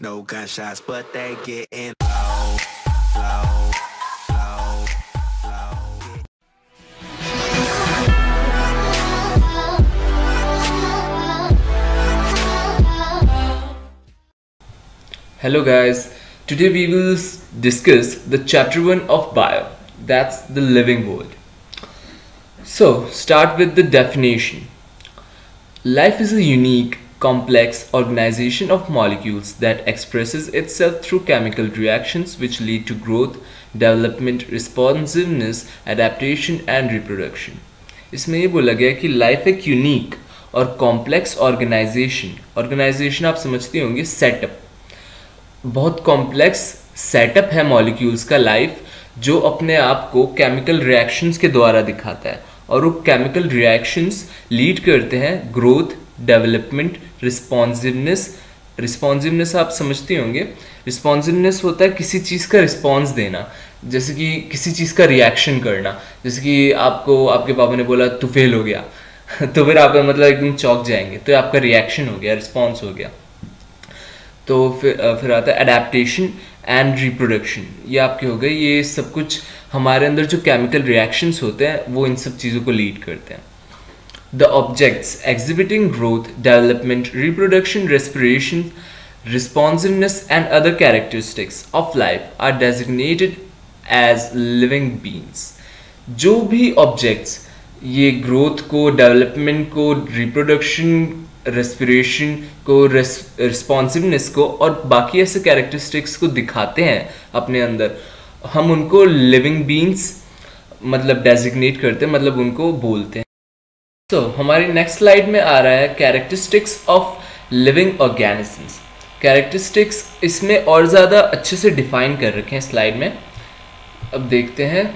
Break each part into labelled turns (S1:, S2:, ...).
S1: No gunshots, but they getting low, low, low, low.
S2: Hello guys, today we will discuss the chapter 1 of bio, that's the living world. So start with the definition. Life is a unique, complex organization of molecules that expresses itself through chemical reactions which lead to growth, development, responsiveness, adaptation and reproduction. इसमें ये बोला गया कि life एक unique और complex organisation आप समझते होंगे सेटअप, बहुत कॉम्प्लेक्स सेटअप है मॉलिक्यूल्स का लाइफ, जो अपने आप को केमिकल रिएक्शंस के द्वारा दिखाता है और वो केमिकल रिएक्शंस लीड करते हैं ग्रोथ, डेवलपमेंट, रिस्पॉन्सिवनेस आप समझते होंगे। रिस्पॉन्सिवनेस होता है किसी चीज़ का रिस्पॉन्स देना, जैसे कि किसी चीज़ का रिएक्शन करना, जैसे कि आपको आपके पापा ने बोला तू फेल हो गया तो फिर आप मतलब एकदम चौंक जाएंगे, तो आपका रिएक्शन हो गया, रिस्पॉन्स हो गया। तो फिर आता है एडेप्टेशन एंड रिप्रोडक्शन, ये आपके हो गए। ये सब कुछ हमारे अंदर जो केमिकल रिएक्शंस होते हैं वो इन सब चीज़ों को लीड करते हैं। The objects exhibiting growth, development, reproduction, respiration, responsiveness and other characteristics of life are designated as living beings. जो भी ऑब्जेक्ट्स ये ग्रोथ को, डेवलपमेंट को, रिप्रोडक्शन, रेस्पिरेशन को, रिस्पॉन्सिवनेस को और बाकी ऐसे कैरेक्टरिस्टिक्स को दिखाते हैं अपने अंदर, हम उनको लिविंग बीइंग्स मतलब डेजिग्नेट करते हैं, मतलब उनको बोलते हैं। तो हमारी नेक्स्ट स्लाइड में आ रहा है characteristics of living organisms. Characteristics इसमें और ज़्यादा अच्छे से डिफाइन कर रखे हैं स्लाइड में। अब देखते हैं,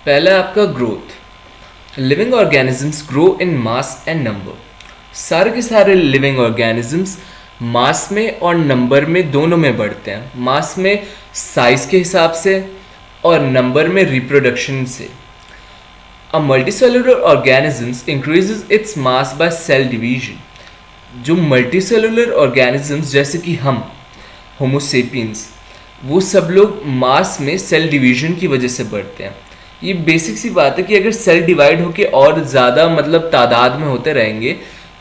S2: पहला आपका growth. Living organisms grow in mass and number. सारे के सारे लिविंग ऑर्गेनिजम्स मास में और नंबर में दोनों में बढ़ते हैं। मास में साइज के हिसाब से और नंबर में रिप्रोडक्शन से। A multicellular organisms increases its mass by cell division. जो मल्टीसेलुलर ऑर्गेनिजम्स जैसे कि हम होमोसेपियंस, वो सब लोग मास में सेल डिवीजन की वजह से बढ़ते हैं। ये बेसिक सी बात है कि अगर सेल डिवाइड होके और ज़्यादा मतलब तादाद में होते रहेंगे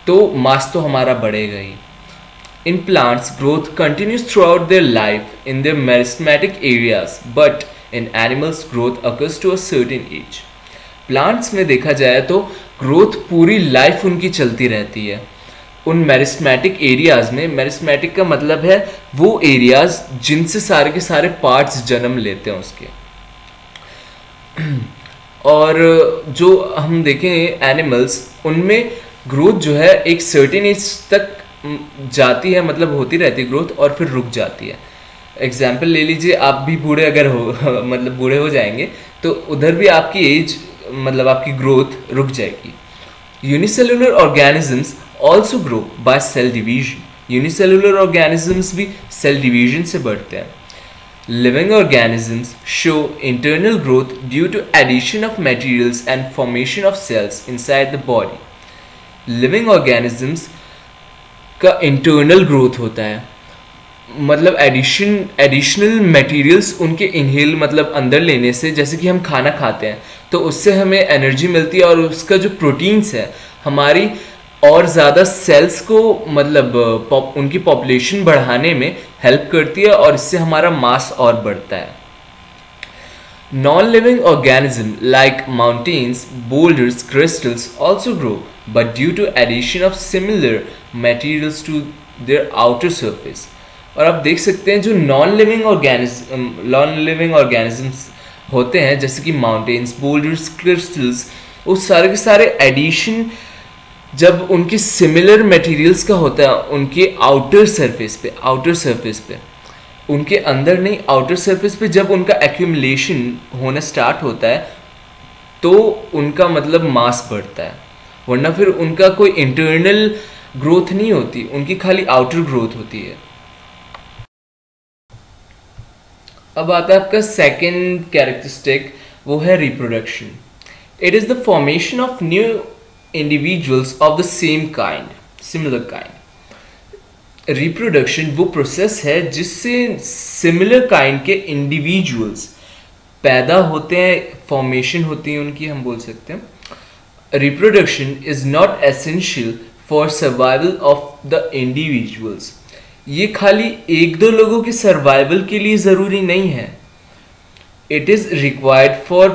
S2: तो मास तो हमारा बढ़ेगा ही। In plants growth continues throughout their life in their meristematic areas, but in animals growth occurs to a certain age. Plants में देखा जाए तो ग्रोथ पूरी लाइफ उनकी चलती रहती है उन मेरिस्टेमेटिक एरियाज में। मेरिस्टेमेटिक का मतलब है वो एरियाज जिनसे सारे के सारे पार्ट्स जन्म लेते हैं उसके। और जो हम देखें एनिमल्स, उनमें ग्रोथ जो है एक सर्टेन एज तक जाती है, मतलब होती रहती है ग्रोथ और फिर रुक जाती है। एग्जाम्पल ले लीजिए, आप भी बूढ़े अगर हो मतलब बूढ़े हो जाएंगे तो उधर भी आपकी एज मतलब आपकी ग्रोथ रुक जाएगी। Unicellular organisms also grow by cell division. Unicellular organisms भी सेल डिवीजन से बढ़ते हैं। Living organisms show internal growth due to addition of materials and formation of cells inside the body. Living organisms का internal growth होता है, मतलब additional materials उनके inhale मतलब अंदर लेने से, जैसे कि हम खाना खाते हैं तो उससे हमें एनर्जी मिलती है और उसका जो प्रोटीन्स है हमारी और ज़्यादा सेल्स को मतलब उनकी पॉपुलेशन बढ़ाने में हेल्प करती है और इससे हमारा मास और बढ़ता है। Non living organism like mountains, boulders, crystals also grow but due to addition of similar materials to their outer surface. और आप देख सकते हैं जो नॉन लिविंग ऑर्गेनिजम्स होते हैं जैसे कि माउंटेन्स, बोल्डर्स, क्रिस्टल्स, वो सारे के सारे एडिशन जब उनके सिमिलर मटेरियल्स का होता है उनके आउटर सरफेस पे, उनके अंदर नहीं, आउटर सरफेस पे जब उनका एक्यूमुलेशन होना स्टार्ट होता है तो उनका मतलब मास बढ़ता है, वरना फिर उनका कोई इंटरनल ग्रोथ नहीं होती, उनकी खाली आउटर ग्रोथ होती है। अब आता है आपका सेकेंड कैरेक्टरिस्टिक, वो है reproduction. It is the formation of new individuals of the similar kind. Reproduction वो प्रोसेस है जिससे सिमिलर काइंड के इंडिविजुअल्स पैदा होते हैं, फॉर्मेशन होती है उनकी, हम बोल सकते हैं। Reproduction is not essential for survival of the individuals. ये खाली एक दो लोगों के सर्वाइवल के लिए ज़रूरी नहीं है। It is required for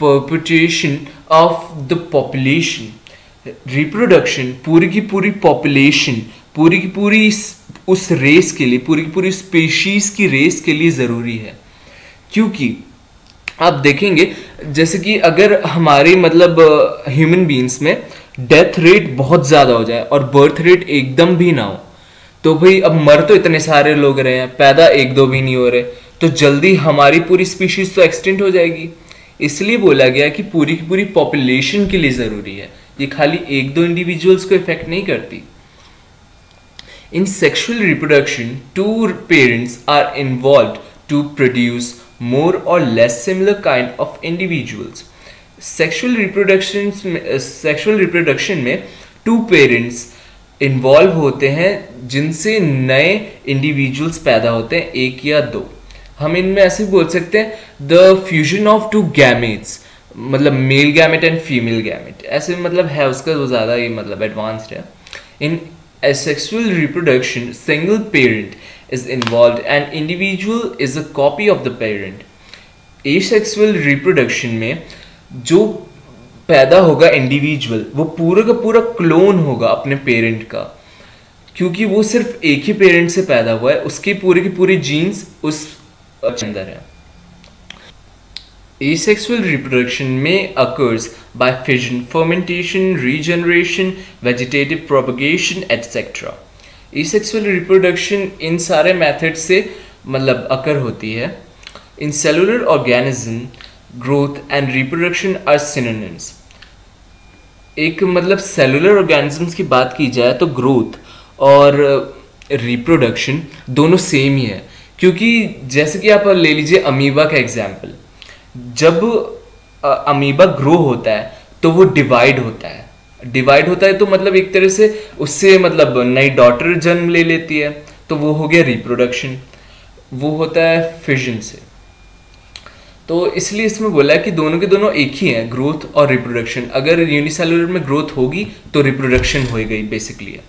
S2: perpetuation of the population. Reproduction पूरी की पूरी पॉपुलेशन, पूरी की पूरी उस रेस के लिए, पूरी की पूरी स्पीशीज की रेस के लिए ज़रूरी है। क्योंकि आप देखेंगे जैसे कि अगर हमारे मतलब ह्यूमन बीइंग्स में डेथ रेट बहुत ज़्यादा हो जाए और बर्थ रेट एकदम भी ना हो, तो भाई अब मर तो इतने सारे लोग रहे हैं, पैदा एक दो भी नहीं हो रहे, तो जल्दी हमारी पूरी स्पीशीज तो एक्सटिंक्ट हो जाएगी। इसलिए बोला गया कि पूरी की पूरी पॉपुलेशन के लिए ज़रूरी है, ये खाली एक दो इंडिविजुअल्स को इफेक्ट नहीं करती। In sexual reproduction, two parents are involved to produce more or less similar kind of individuals. Sexual reproduction में two parents involve होते हैं जिनसे नए individuals पैदा होते हैं, एक या दो। हम इनमें ऐसे बोल सकते हैं the fusion of two gametes, मतलब male gamete and female gamete, ऐसे मतलब है उसका वो ज़्यादा ही मतलब एडवांस्ड है। इन asexual reproduction, single parent is involved and individual is a copy of the parent. Asexual reproduction में जो पैदा होगा इंडिविजुअल वो पूरा का पूरा क्लोन होगा अपने पेरेंट का, क्योंकि वो सिर्फ एक ही पेरेंट से पैदा हुआ है, उसके पूरे के पूरे जीन्स उस अंदर है। Asexual reproduction may occurs by fission, fermentation, regeneration, vegetative propagation, etc. Asexual reproduction इन सारे मेथड से मतलब अकर होती है। In cellular organism, growth and reproduction are synonyms. एक मतलब सेलुलर ऑर्गेनिजम्स की बात की जाए तो ग्रोथ और रिप्रोडक्शन दोनों सेम ही है, क्योंकि जैसे कि आप ले लीजिए अमीबा का एग्जाम्पल, जब अमीबा ग्रो होता है तो वो डिवाइड होता है तो मतलब एक तरह से उससे मतलब नई डॉटर जन्म ले लेती है, तो वो हो गया रिप्रोडक्शन, वो होता है फिजन से। तो इसलिए इसमें बोला है कि दोनों के दोनों एक ही हैं, ग्रोथ और रिप्रोडक्शन। अगर यूनिसेलुलर में ग्रोथ होगी तो रिप्रोडक्शन हो गई basically.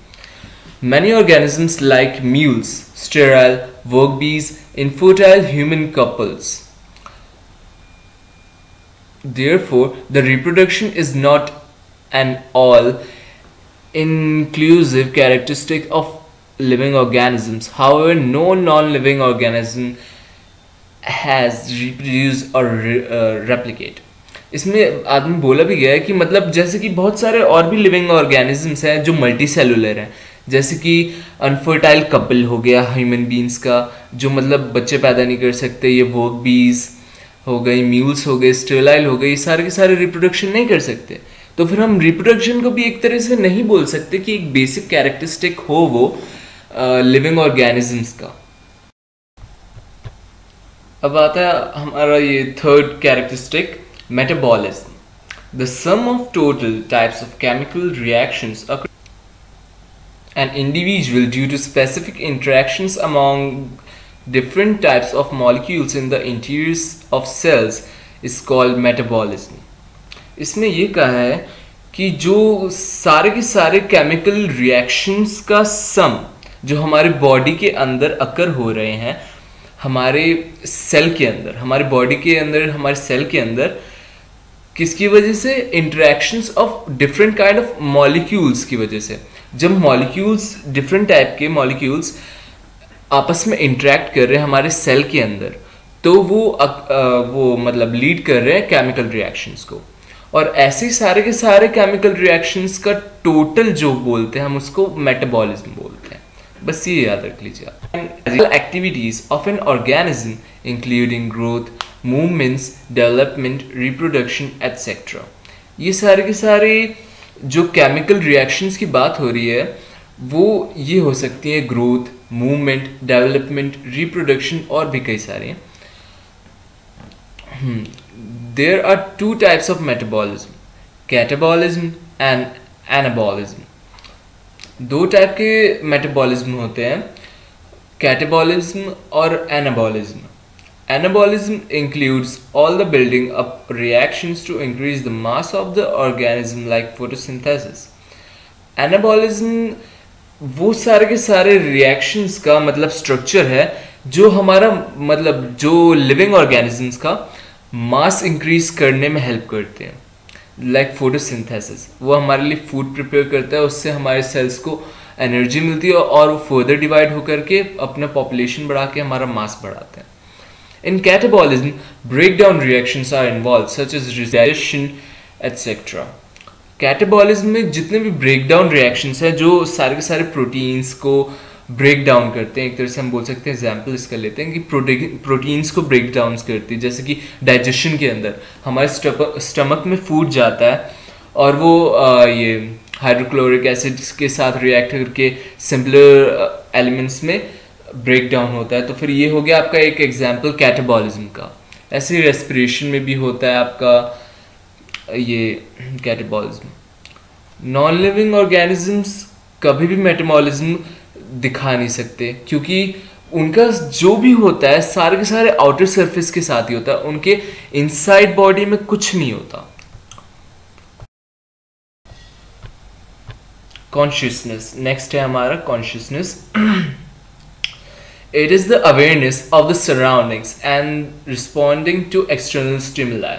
S2: Many organisms like mules, sterile, work bees, infertile human couples. Therefore, the reproduction is not an all-inclusive characteristic of living organisms. However, no non-living organism has reproduced or replicate. इसमें आदमी बोला भी गया है कि मतलब जैसे कि बहुत सारे और भी लिविंग ऑर्गेनिजम्स हैं जो मल्टी सेलुलर हैं, जैसे कि अनफर्टाइल कपल हो गया ह्यूमन बींग्स का, जो मतलब बच्चे पैदा नहीं कर सकते, ये वर्क बीज हो गई, म्यूल्स हो गए, स्टेराइल हो गए, ये सारे के सारे रिप्रोडक्शन नहीं कर सकते। तो फिर हम रिप्रोडक्शन को भी एक तरह से नहीं बोल सकते कि एक बेसिक कैरेक्टरिस्टिक हो वो लिविंग ऑर्गेनिजम्स का। अब आता है हमारा ये third characteristic, metabolism. The sum of total types of chemical reactions an individual due to specific interactions among different types of molecules in the interiors of cells is called metabolism. इसमें ये कहा है कि जो सारे के सारे केमिकल रिएक्शंस का सम जो हमारे बॉडी के अंदर अकर हो रहे हैं, हमारे सेल के अंदर, हमारे बॉडी के अंदर, हमारे सेल के अंदर, किसकी वजह से? Interactions of different kind of molecules की वजह से। जब मॉलिक्यूल्स, डिफरेंट टाइप के मॉलिक्यूल्स आपस में इंटरेक्ट कर रहे हैं हमारे सेल के अंदर, तो वो मतलब लीड कर रहे हैं केमिकल रिएक्शंस को। और ऐसे सारे के सारे केमिकल रिएक्शंस का टोटल जो बोलते हैं हम उसको मेटाबॉलिज्म बोलते हैं। बस ये याद रख लीजिए। Activities of an organism including growth, movements, development, reproduction etcetera. ये सारे के सारे जो केमिकल रिएक्शंस की बात हो रही है वो ये हो सकती है ग्रोथ, मूवमेंट, डेवलपमेंट, रिप्रोडक्शन और भी कई सारे हैं। There are two types of metabolism, catabolism and anabolism. दो टाइप के मेटाबॉलिज्म होते हैं, कैटाबॉलिज्म और anabolism. Anabolism includes all the building up reactions to increase the mass of the organism like photosynthesis। Anabolism वो सारे के सारे रिएक्शंस का मतलब स्ट्रक्चर है जो हमारा मतलब जो लिविंग ऑर्गेनिजम्स का मास इंक्रीज करने में हेल्प करते हैं, लाइक फोटोसिंथेसिस। वो हमारे लिए फूड प्रिपेयर करता है, उससे हमारे सेल्स को एनर्जी मिलती है और वो फर्दर डिवाइड होकर के अपना पॉपुलेशन बढ़ा के हमारा मास बढ़ाते हैं। In catabolism breakdown reactions are involve such as digestion etcetera. Catabolism में जितने भी ब्रेकडाउन रिएक्शंस हैं जो सारे के सारे प्रोटीन्स को ब्रेक डाउन करते हैं, एक तरह से हम बोल सकते हैं, एग्जाम्पल इसका लेते हैं कि प्रोटीन्स को ब्रेक डाउन करती है। जैसे कि डाइजेशन के अंदर हमारे स्टमक में फूड जाता है और वो ये हाइड्रोक्लोरिक एसिड के साथ रिएक्ट करके सिंपलर एलिमेंट्स में ब्रेक डाउन होता है। तो फिर ये हो गया आपका एक एग्जाम्पल कैटाबॉलिज्म का। ऐसे ही रेस्पिरेशन में भी होता है आपका ये कैटाबॉलिज्म। नॉन लिविंग ऑर्गेनिजम्स कभी भी मेटाबॉलिज्म दिखा नहीं सकते क्योंकि उनका जो भी होता है सारे के सारे आउटर सरफेस के साथ ही होता है, उनके इनसाइड बॉडी में कुछ नहीं होता। कॉन्शियसनेस नेक्स्ट है हमारा consciousness. It is the awareness of the surroundings and responding to external stimuli.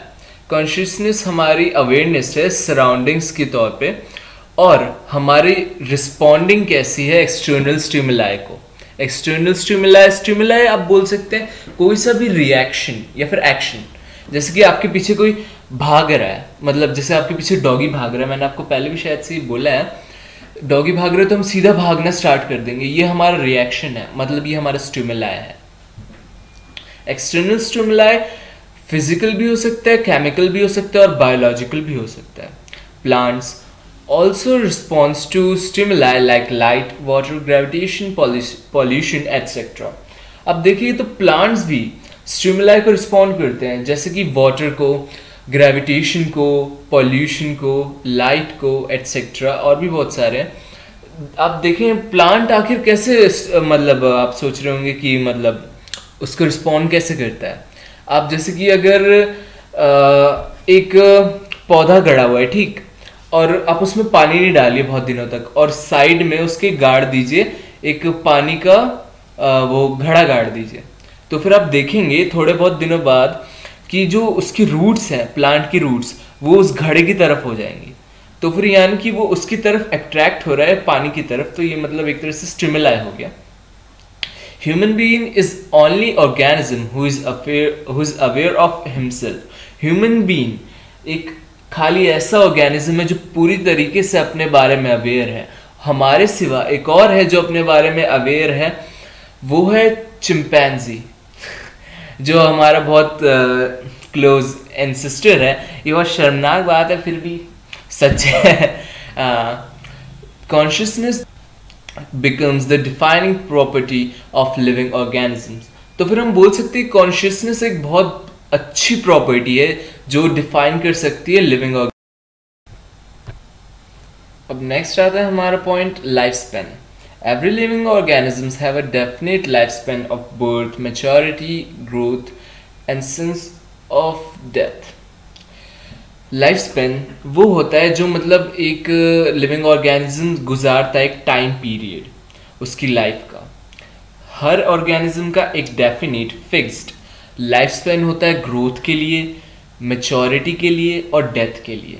S2: Consciousness हमारी अवेयरनेस है सराउंडिंग्स के तौर पे और हमारी रिस्पॉन्डिंग कैसी है एक्सटर्नल स्टिमुलाई को। एक्सटर्नल स्टिमुलाई आप बोल सकते हैं कोई सा भी रिएक्शन या फिर एक्शन। जैसे कि आपके पीछे कोई भाग रहा है, मतलब जैसे आपके पीछे डॉगी भाग रहा है, मैंने आपको पहले भी शायद से बोला है, डॉगी भाग रहा है तो हम सीधा भागना स्टार्ट कर देंगे, ये हमारा रिएक्शन है, मतलब ये हमारा स्टिमुलाई है। एक्सटर्नल स्टिमुलाई फिजिकल भी हो सकता है, केमिकल भी हो सकता है और बायोलॉजिकल भी हो सकता है। Plants also responds to stimuli like light, water, gravitation, pollution, etc. अब देखिए तो प्लांट्स भी स्टिमुलाई को रिस्पॉन्ड करते हैं, जैसे कि वाटर को, ग्रेविटेशन को, पॉल्यूशन को, लाइट को, एटसेट्रा, और भी बहुत सारे हैं। आप देखें प्लांट आखिर कैसे मतलब आप सोच रहे होंगे कि मतलब उसको रिस्पॉन्ड कैसे करता है। आप जैसे कि अगर एक पौधा गड़ा हुआ है, ठीक, और आप उसमें पानी नहीं डालिए बहुत दिनों तक और साइड में उसके गाड़ दीजिए एक पानी का वो घड़ा गाड़ दीजिए, तो फिर आप देखेंगे थोड़े बहुत दिनों बाद कि जो उसकी रूट्स हैं, प्लांट की रूट्स, वो उस घड़े की तरफ हो जाएंगी। तो फिर यानी कि वो उसकी तरफ अट्रैक्ट हो रहा है पानी की तरफ, तो ये मतलब एक तरह से स्टिमुलाई हो गया। Human being is only organism who is aware of himself. Human being एक खाली ऐसा ऑर्गेनिज्म है जो पूरी तरीके से अपने बारे में अवेयर है। हमारे सिवा एक और है जो अपने बारे में अवेयर है, वो है चिंपैंजी, जो हमारा बहुत क्लोज एंसेस्टर है। ये बहुत शर्मनाक बात है, फिर भी सच है। Consciousness becomes the defining property of living organisms. तो फिर हम बोल सकते हैं कॉन्शियसनेस एक बहुत अच्छी प्रॉपर्टी है जो डिफाइन कर सकती है लिविंग ऑर्गेनिज्म। अब नेक्स्ट आता है हमारा point, life span. Every living organisms have a definite life span of birth, maturity, growth and sense of death. Life span वो होता है जो मतलब एक लिविंग ऑर्गेनिज्म गुजारता है एक टाइम पीरियड उसकी लाइफ का। हर ऑर्गेनिज्म का एक डेफिनेट फिक्स्ड लाइफ स्पैन होता है ग्रोथ के लिए, मैच्योरिटी के लिए और डेथ के लिए।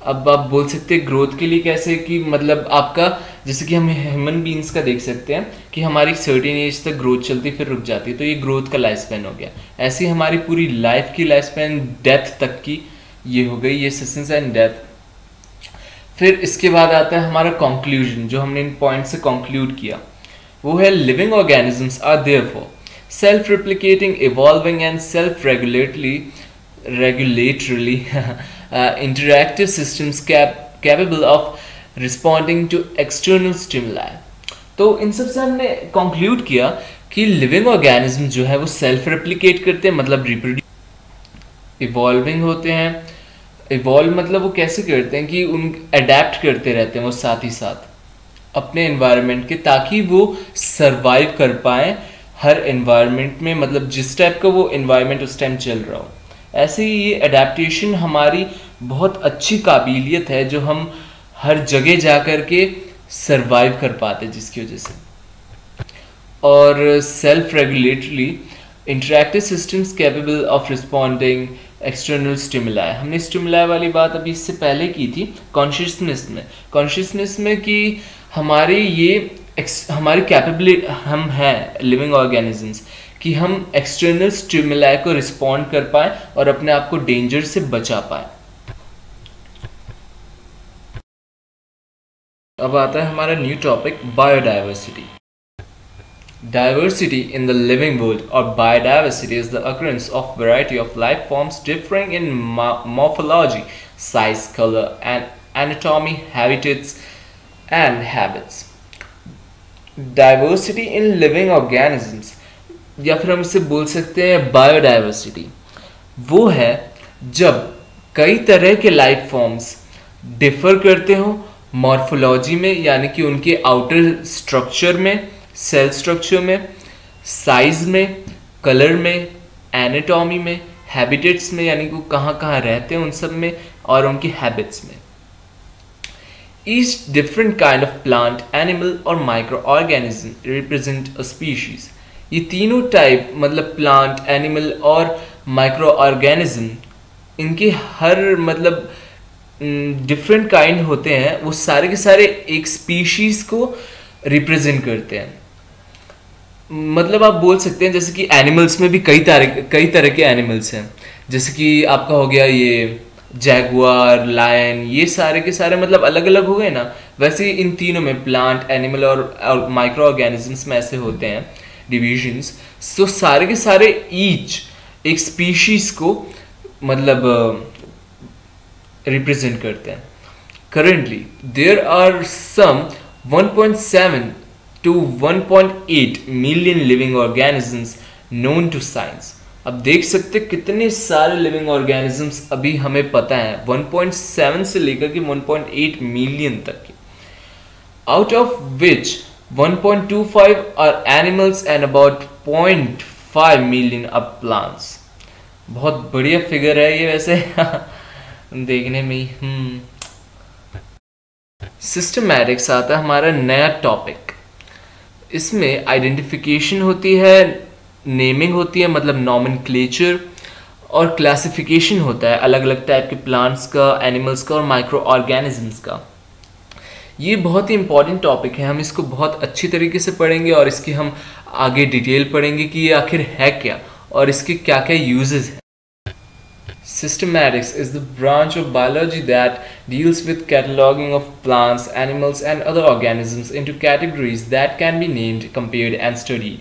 S2: अब आप बोल सकते हैं ग्रोथ के लिए कैसे, कि मतलब आपका जैसे कि हम ह्यूमन बीइंग्स का देख सकते हैं कि हमारी सर्टेन एज तक ग्रोथ चलती फिर रुक जाती है, तो ये ग्रोथ का लाइफ स्पैन हो गया। ऐसे ही हमारी पूरी लाइफ की लाइफ स्पैन डेथ तक की ये हो गई, ये ससेंस एंड डेथ। फिर इसके बाद आता है हमारा कंक्लूजन, जो हमने इन पॉइंट से कंक्लूड किया, वो है living organisms are therefore self-replicating, evolving and self-regulatory interactive systems capable of responding to external stimuli। तो इन सब से हमने कंक्लूड किया कि लिविंग ऑर्गेनिज्म जो है वो सेल्फ रेप्लिकेट करते हैं, मतलब रिप्रोड्यूस, इवॉल्विंग होते हैं। इवॉल्व मतलब वो कैसे करते हैं कि उन अडेप्ट करते रहते हैं वो साथ ही साथ अपने एनवायरनमेंट के, ताकि वो सरवाइव कर पाए हर एनवायरनमेंट में, मतलब जिस टाइप का वो एनवायरनमेंट उस टाइम चल रहा हो। ऐसे ही ये अडेप्टेशन हमारी बहुत अच्छी काबिलियत है जो हम हर जगह जा कर के सरवाइव कर पाते, जिसकी वजह से। और self regulatory interactive systems capable of responding external stimuli. हमने स्टिमुलाई वाली बात अभी इससे पहले की थी कॉन्शियसनेस में कि हमारी कैपेबिलिटी, हम हैं लिविंग ऑर्गेनिजम्स, कि हम एक्सटर्नल स्टिमुलाई को रिस्पॉन्ड कर पाए और अपने आप को डेंजर से बचा पाए। अब आता है हमारा new topic, biodiversity. Diversity in the living world, or biodiversity, is the occurrence of variety of life forms differing in morphology, size, color, and anatomy, habitats, and habits. Diversity in living organisms, या फिर हम इसे बोल सकते हैं biodiversity, वो है जब कई तरह के लाइफ फॉर्म्स डिफर करते हो मॉर्फोलॉजी में, यानी कि उनके आउटर स्ट्रक्चर में, सेल स्ट्रक्चर में, साइज में, कलर में, एनाटॉमी में, हैबिटेट्स में, यानी कि वो कहाँ कहाँ रहते हैं उन सब में, और उनकी हैबिट्स में। Each different kind of plant, animal और micro organism represent a species. ये तीनों टाइप, मतलब प्लांट, एनिमल और माइक्रो ऑर्गेनिज्म, इनके हर मतलब डिफरेंट काइंड होते हैं, वो सारे के सारे एक स्पीशीज को रिप्रेजेंट करते हैं। मतलब आप बोल सकते हैं जैसे कि एनिमल्स में भी कई तरह के एनिमल्स हैं, जैसे कि आपका हो गया ये जैगुआर, लायन, ये सारे के सारे मतलब अलग अलग हो गए ना। वैसे इन तीनों में, प्लांट, एनिमल और माइक्रो ऑर्गेनिजम्स में ऐसे होते हैं डिविजन्स। सो सारे के सारे ईच एक स्पीशीज को मतलब रिप्रेजेंट करते हैं। Currently there are some 1.7 to 1.8 million living organisms known to science। अब देख सकते कितने सारे लिविंग ऑर्गेनिजम्स अभी हमें पता है, 1.7 से लेकर के 1.8 मिलियन तक के, out of which 1.25 are animals and about 0.5 million are plants. बहुत बढ़िया फिगर है ये वैसे देखने में ही। सिस्टमैटिक्स आता है हमारा नया टॉपिक। इसमें आइडेंटिफिकेशन होती है, नेमिंग होती है मतलब नॉमेनक्लेचर, और क्लासिफिकेशन होता है अलग अलग टाइप के प्लांट्स का, एनिमल्स का और माइक्रो ऑर्गेनिजम्स का। ये बहुत ही इंपॉर्टेंट टॉपिक है, हम इसको बहुत अच्छी तरीके से पढ़ेंगे और इसकी हम आगे डिटेल पढ़ेंगे कि ये आखिर है क्या और इसके क्या क्या यूजेस हैं। Systematics is the branch of biology that deals with cataloging of plants, animals and other organisms into categories that can be named, compared and studied.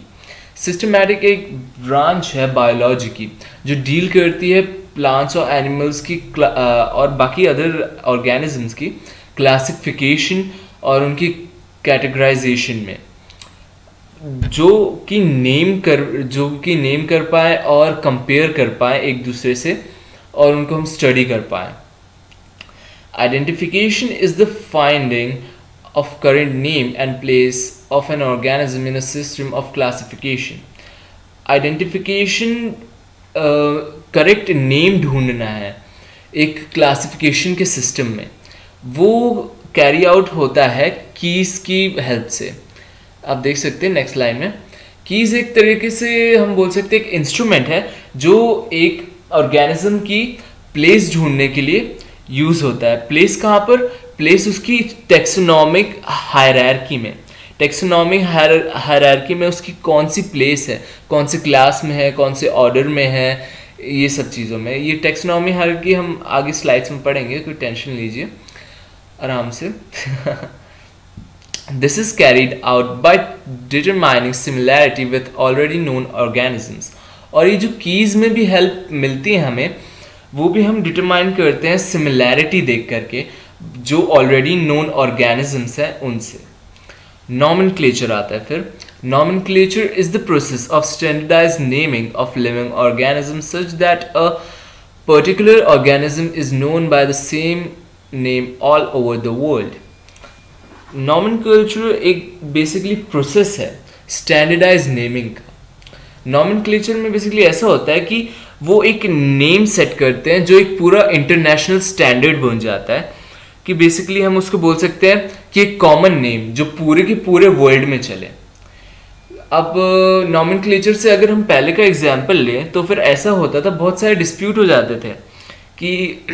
S2: Systematic एक branch है बायोलॉजी की जो डील करती है प्लांट्स और animals की और बाकी अदर ऑर्गेनिजम्स की क्लासिफिकेशन और उनकी कैटेगराइजेशन में, जो कि नेम कर पाए और कंपेयर कर पाए एक दूसरे से और उनको हम स्टडी कर पाए। Identification is the finding of current name and place of an organism in a system of classification. Identification correct name ढूंढना है एक क्लासिफिकेशन के सिस्टम में, वो कैरी आउट होता है कीज की हेल्प से। आप देख सकते हैं नेक्स्ट लाइन में, कीज एक तरीके से हम बोल सकते हैं एक इंस्ट्रूमेंट है जो एक ऑर्गेनिज्म की प्लेस ढूंढने के लिए यूज होता है। प्लेस कहाँ पर? प्लेस उसकी टेक्सोनॉमिक हायरार्की में। टेक्सोनॉमिक हायरार्की में उसकी कौन सी प्लेस है, कौन से क्लास में है, कौन से ऑर्डर में है, ये सब चीज़ों में। ये टेक्सोनॉमिक हायरार्की हम आगे स्लाइड्स में पढ़ेंगे, कोई टेंशन लीजिए आराम से। This is carried out by determining similarity with already known organisms। और ये जो कीज में भी हेल्प मिलती है हमें, वो भी हम डिटरमाइन करते हैं सिमिलैरिटी देख करके जो ऑलरेडी नोन ऑर्गेनिजम्स हैं उनसे। नॉमेनक्लेचर आता है फिर। Nomenclature is the process of standardised naming of living organisms such that a particular organism is known by the same name all over the world. Nomenclature एक basically process है standardise naming का। Nomenclature में basically ऐसा होता है कि वो एक नेम सेट करते हैं जो एक पूरा इंटरनेशनल स्टैंडर्ड बन जाता है, कि बेसिकली हम उसको बोल सकते हैं कि एक कॉमन नेम जो पूरे के पूरे वर्ल्ड में चले। अब नॉमेनक्लेचर से अगर हम पहले का एग्जांपल लें तो फिर ऐसा होता था, बहुत सारे डिस्प्यूट हो जाते थे कि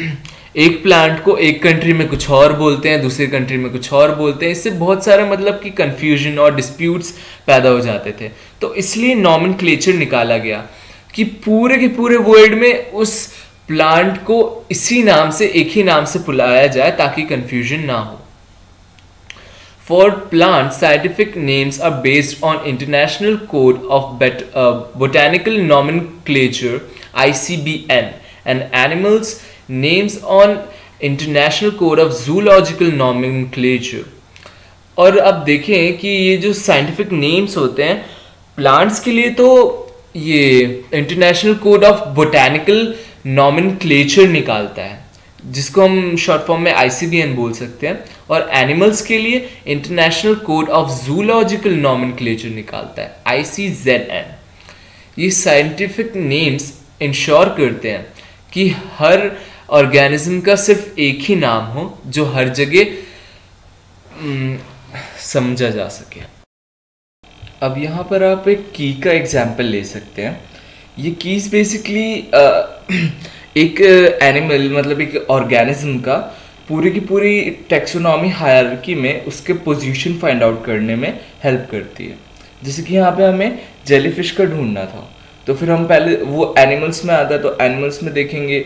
S2: एक प्लांट को एक कंट्री में कुछ और बोलते हैं, दूसरी कंट्री में कुछ और बोलते हैं। इससे बहुत सारे मतलब कि कंफ्यूजन और डिस्प्यूट्स पैदा हो जाते थे। तो इसलिए नॉमेनक्लेचर निकाला गया कि पूरे के पूरे वर्ल्ड में उस प्लांट को इसी नाम से, एक ही नाम से बुलाया जाए ताकि कंफ्यूजन ना हो। For plants, scientific names are based on International Code of Botanical Nomenclature (ICBN), and animals names on International Code of Zoological Nomenclature। और अब देखें कि ये जो साइंटिफिक नेम्स होते हैं प्लांट्स के लिए, तो ये international code of botanical nomenclature निकालता है, जिसको हम शॉर्ट फॉर्म में ICBN बोल सकते हैं, और एनिमल्स के लिए international code of zoological nomenclature निकालता है ICZN। ये साइंटिफिक नेम्स इंश्योर करते हैं कि हर ऑर्गेनिज्म का सिर्फ एक ही नाम हो जो हर जगह समझा जा सके। अब यहाँ पर आप एक की का एग्जाम्पल ले सकते हैं। ये कीज बेसिकली एक एनिमल मतलब एक ऑर्गेनिज्म का पूरी की पूरी टेक्सोनॉमी हायरार्की में उसके पोजीशन फाइंड आउट करने में हेल्प करती है। जैसे कि यहाँ पे हमें जेलीफिश का ढूंढना था, तो फिर हम पहले वो एनिमल्स में आता है, तो एनिमल्स में देखेंगे,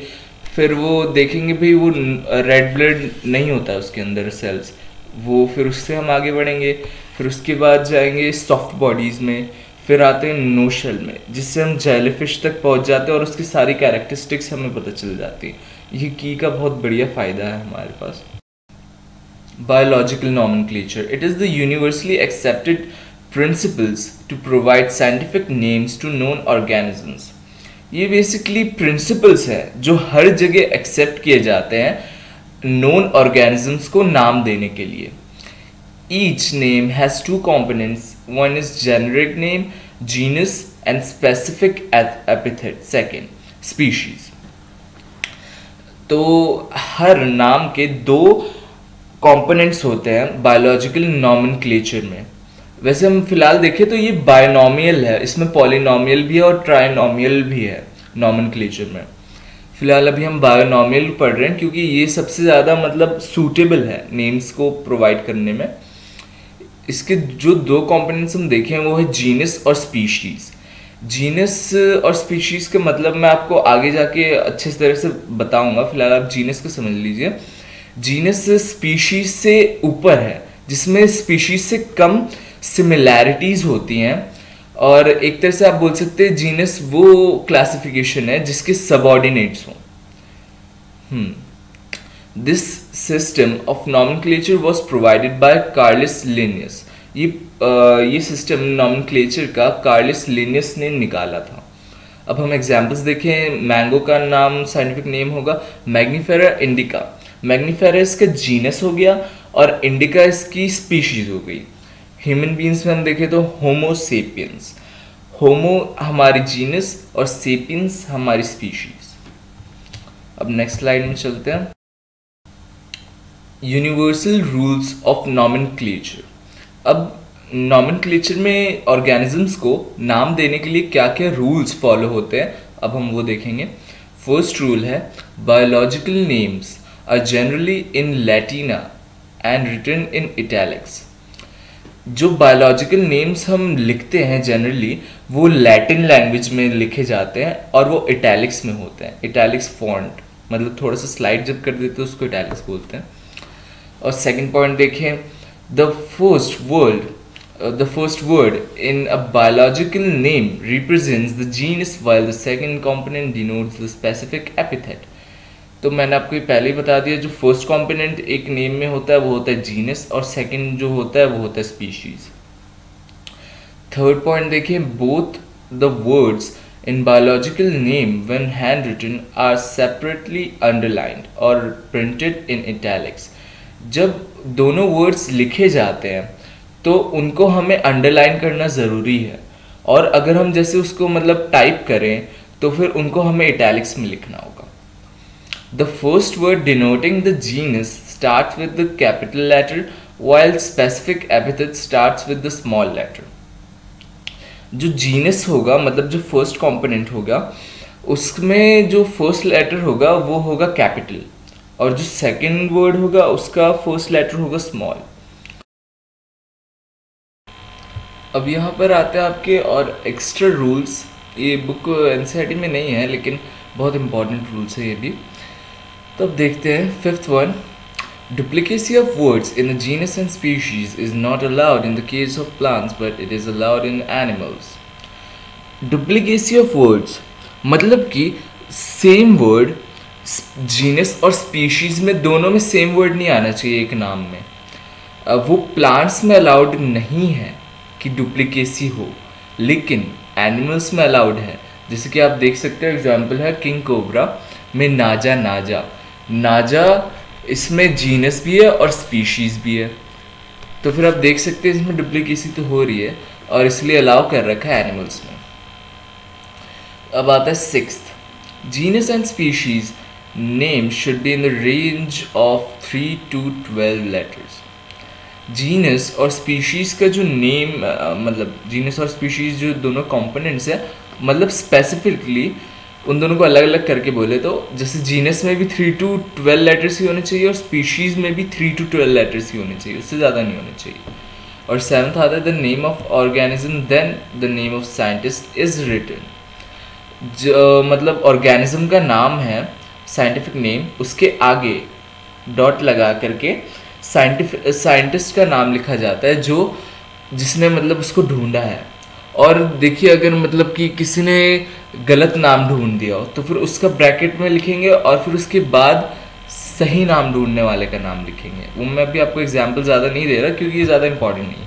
S2: फिर वो देखेंगे भाई वो रेड ब्लड नहीं होता है उसके अंदर सेल्स, वो फिर उससे हम आगे बढ़ेंगे, फिर उसके बाद जाएंगे सॉफ्ट बॉडीज़ में, फिर आते हैं नोशल में, जिससे हम जेलीफिश तक पहुंच जाते हैं और उसकी सारी कैरेक्टरिस्टिक्स हमें पता चल जाती है। ये की का बहुत बढ़िया फ़ायदा है हमारे पास। Biological nomenclature, it is the universally accepted principles to provide scientific names to known organisms. ये बेसिकली प्रिंसिपल्स है जो हर जगह एक्सेप्ट किए जाते हैं नोन ऑर्गेनिजम्स को नाम देने के लिए। Each name has two components. One is generic name, genus, and specific epithet. Second, species. तो हर नाम के दो कंपोनेंट्स होते हैं बायोलॉजिकल नॉमेनक्लेचर में। वैसे हम फिलहाल देखें तो ये बायनॉमियल है, इसमें पॉलिनॉमियल भी है और ट्राइनॉमियल भी है नॉमेनक्लेचर में। फिलहाल अभी हम बायोनॉमियल पढ़ रहे हैं क्योंकि ये सबसे ज़्यादा मतलब सूटेबल है नेम्स को प्रोवाइड करने में। इसके जो दो कंपोनेंट्स हम देखें वो है जीनस और स्पीशीज़। जीनस और स्पीशीज़ का मतलब मैं आपको आगे जाके अच्छे तरह से बताऊंगा, फिलहाल आप जीनस को समझ लीजिए। जीनस स्पीशीज़ से ऊपर है, जिसमें स्पीशीज़ से कम सिमिलैरिटीज़ होती हैं, और एक तरह से आप बोल सकते हैं जीनस वो क्लासिफिकेशन है जिसके सबऑर्डिनेट्स हों। This system of nomenclature was provided by Carolus Linnaeus। ये सिस्टम नॉमेनक्लेचर का कार्लिस लिनियस ने निकाला था। अब हम एग्जांपल्स देखें। मैंगो का नाम साइंटिफिक नेम होगा मैग्नीफेरा इंडिका। मैग्नीफेरा इसका जीनस हो गया और इंडिका इसकी स्पीशीज हो गई। ह्यूमन बींग्स में हम देखें तो होमो सेपियंस, होमो हमारी जीनस और सेपियंस हमारी स्पीशीज। अब नेक्स्ट स्लाइड में चलते हैं। Universal rules of nomenclature. अब नॉमेनक्लेचर में ऑर्गेनिजम्स को नाम देने के लिए क्या क्या रूल्स फॉलो होते हैं, अब हम वो देखेंगे। फर्स्ट रूल है biological names are generally in Latina and written in italics. जो बायोलॉजिकल नेम्स हम लिखते हैं जनरली वो लैटिन लैंग्वेज में लिखे जाते हैं और वो इटैलिक्स में होते हैं। इटैलिक्स फॉन्ट मतलब थोड़ा सा स्लाइड जब कर देते हैं उसको इटैलिक्स बोलते हैं। और सेकंड पॉइंट देखें, the first word in a biological name represents the genus while the second component denotes the specific epithet. तो मैंने आपको ये पहले ही बता दिया, जो फर्स्ट कंपोनेंट एक नेम में होता है वो होता है जीनस और सेकंड जो होता है वो होता है स्पीशीज। थर्ड पॉइंट देखें, both the words in biological name when handwritten are separately underlined or printed in italics। जब दोनों वर्ड्स लिखे जाते हैं तो उनको हमें अंडरलाइन करना ज़रूरी है, और अगर हम जैसे उसको मतलब टाइप करें तो फिर उनको हमें इटैलिक्स में लिखना होगा। The first word denoting the genus starts with the capital letter while specific epithet starts with the small letter। जो जीनस होगा मतलब जो फर्स्ट कंपोनेंट होगा उसमें जो फर्स्ट लेटर होगा वो होगा कैपिटल, और जो सेकंड वर्ड होगा उसका फर्स्ट लेटर होगा स्मॉल। अब यहाँ पर आते हैं आपके और एक्स्ट्रा रूल्स। ये बुक एनसीईआरटी में नहीं है लेकिन बहुत इंपॉर्टेंट रूल्स है ये भी। तो अब देखते हैं fifth one, duplicacy of words in a genus and species is not allowed in the case of plants but it is allowed in animals। duplicacy of words मतलब कि सेम वर्ड जीनस और स्पीशीज में दोनों में same word नहीं आना चाहिए एक नाम में। वो प्लांट्स में अलाउड नहीं है कि डुप्लीकेसी हो, लेकिन एनिमल्स में अलाउड है। जैसे कि आप देख सकते हो एग्जांपल है किंग कोबरा में नाजा नाजा। नाजा इसमें जीनस भी है और स्पीशीज भी है, तो फिर आप देख सकते हैं इसमें डुप्लीकेसी तो हो रही है और इसलिए अलाउ कर रखा है एनिमल्स में। अब आता है sixth, genus and species name should be in the range of 3 to 12 letters. Genus और स्पीशीज का जो नेम मतलब जीनस और स्पीशीज जो दोनों कंपोनेंट्स है मतलब स्पेसिफिकली उन दोनों को अलग अलग करके बोले तो जैसे जीनस में भी 3 to 12 लेटर्स ही होने चाहिए और स्पीशीज में भी 3 to 12 लेटर्स ही होने चाहिए, उससे ज़्यादा नहीं होने चाहिए। और सेवन्थ आता है the name of organism then the name of scientist is written. जो मतलब ऑर्गेनिज्म का नाम है साइंटिफिक नेम, उसके आगे डॉट लगा करके साइंटिस्ट का नाम लिखा जाता है जो जिसने मतलब उसको ढूंढा है। और देखिए अगर मतलब कि किसी ने गलत नाम ढूंढ दिया हो तो फिर उसका ब्रैकेट में लिखेंगे और फिर उसके बाद सही नाम ढूंढने वाले का नाम लिखेंगे। वो मैं भी आपको एग्जांपल ज़्यादा नहीं दे रहा क्योंकि ये ज़्यादा इंपॉर्टेंट नहीं है।